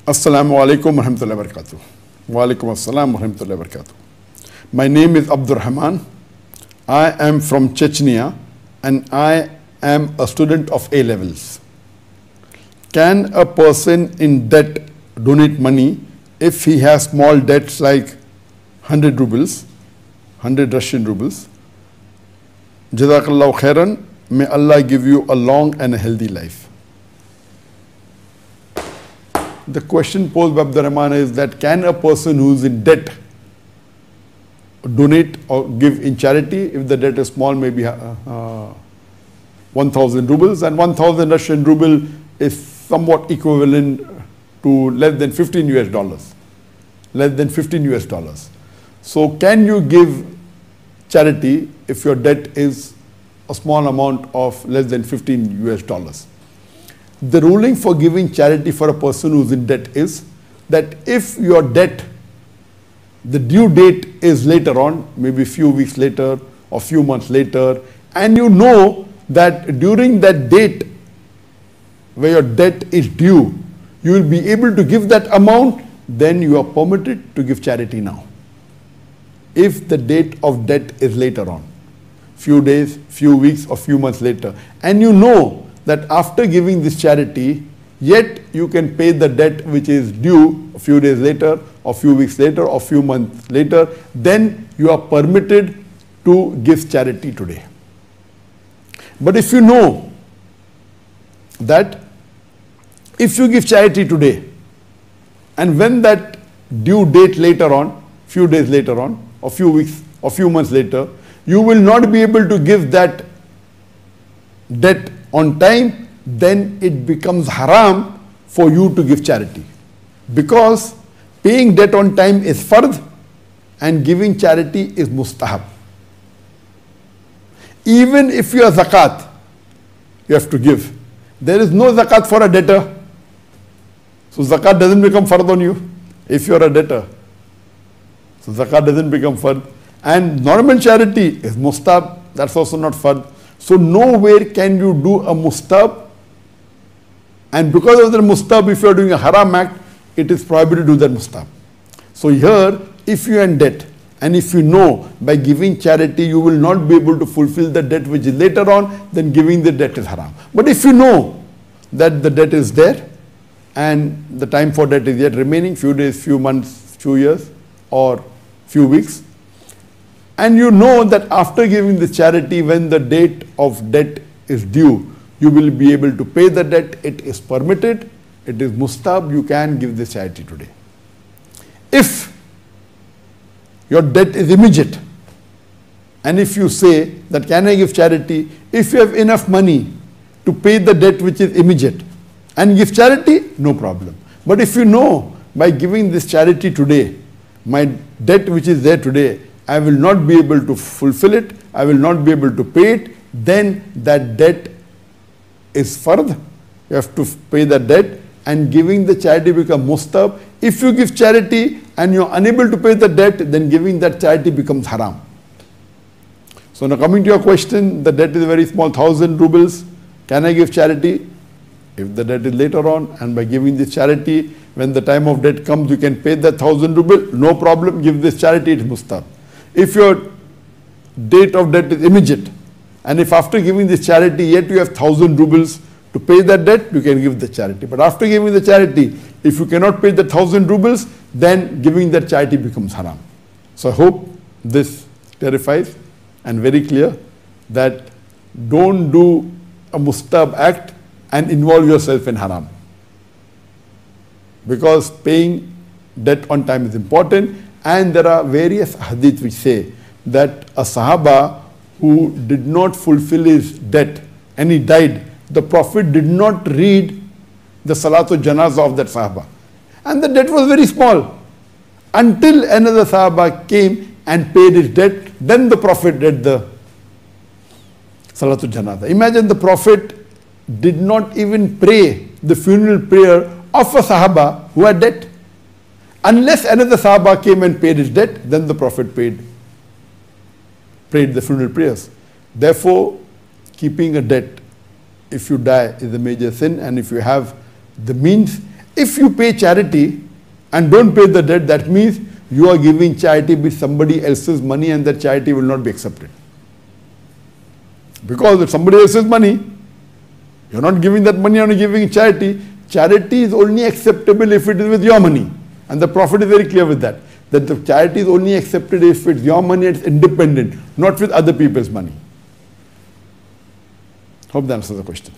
Assalamu alaikum wa rahmatullahi wa barakatuh. Wa alaikum assalam wa rahmatullahi wa barakatuh. My name is Abdurrahman. I am from Chechnya and I am a student of A levels. Can a person in debt donate money if he has small debts like 100 rubles, 100 Russian rubles? Jazakallahu khairan. May Allah give you a long and a healthy life. The question posed by Abdurrahman is that can a person who is in debt donate or give in charity if the debt is small, maybe 1,000 rubles, and 1,000 Russian ruble is somewhat equivalent to less than 15 US dollars. Less than 15 US dollars. So can you give charity if your debt is a small amount of less than 15 US dollars? The ruling for giving charity for a person who is in debt is that if your debt, the due date is later on, maybe a few weeks later or few months later, and you know that during that date where your debt is due, you will be able to give that amount, then you are permitted to give charity now. If the date of debt is later on, few days, few weeks or few months later, and you know that after giving this charity, yet you can pay the debt which is due a few days later or few weeks later or few months later, then you are permitted to give charity today. But if you know that if you give charity today and when that due date later on, few days later on or few weeks or few months later, you will not be able to give that debt on time, then it becomes haram for you to give charity. Because paying debt on time is fard and giving charity is mustahab. Even if you are zakat, you have to give. There is no zakat for a debtor. So zakat doesn't become fard on you if you are a debtor. So zakat doesn't become fard. And normal charity is mustahab, that's also not fard. So nowhere can you do a mustab, and because of the mustab, if you are doing a haram act, it is prohibited to do that mustab. So here, if you are in debt, and if you know by giving charity you will not be able to fulfill the debt which is later on, then giving the debt is haram. But if you know that the debt is there, and the time for debt is yet remaining, few days, few months, few years, or few weeks, and you know that after giving the charity, when the date of debt is due, you will be able to pay the debt, it is permitted, it is mustab, you can give this charity today. If your debt is immediate, and if you say that can I give charity, if you have enough money to pay the debt which is immediate and give charity, no problem. But if you know by giving this charity today, my debt which is there today, I will not be able to fulfill it, I will not be able to pay it, then that debt is fard. You have to pay the debt, and giving the charity becomes mustab. If you give charity and you are unable to pay the debt, then giving that charity becomes haram. So now coming to your question, the debt is very small, 1,000 rubles. Can I give charity? If the debt is later on, and by giving this charity, when the time of debt comes, you can pay that 1,000 rubles, no problem, give this charity, it is mustab. If your date of debt is immediate, and if after giving this charity yet you have 1,000 rubles to pay that debt, you can give the charity. But after giving the charity, if you cannot pay the 1,000 rubles, then giving that charity becomes haram. So I hope this clarifies and very clear that don't do a mustab act and involve yourself in haram. Because paying debt on time is important. And there are various hadith which say that a Sahaba who did not fulfill his debt and he died, the Prophet did not read the Salatul Janazah of that Sahaba. And the debt was very small. Until another Sahaba came and paid his debt, then the Prophet read the Salatul Janazah. Imagine the Prophet did not even pray the funeral prayer of a Sahaba who had debt. Unless another Sahaba came and paid his debt, then the Prophet prayed the funeral prayers. Therefore, keeping a debt if you die is a major sin, and if you have the means If you pay charity and don't pay the debt, that means you are giving charity with somebody else's money, and that charity will not be accepted. Because it's somebody else's money, you're not giving that money, you're giving charity. Charity is only acceptable if it is with your money. And the Prophet is very clear with that. That the charity is only accepted if it's your money, it's independent, not with other people's money. Hope that answers the question.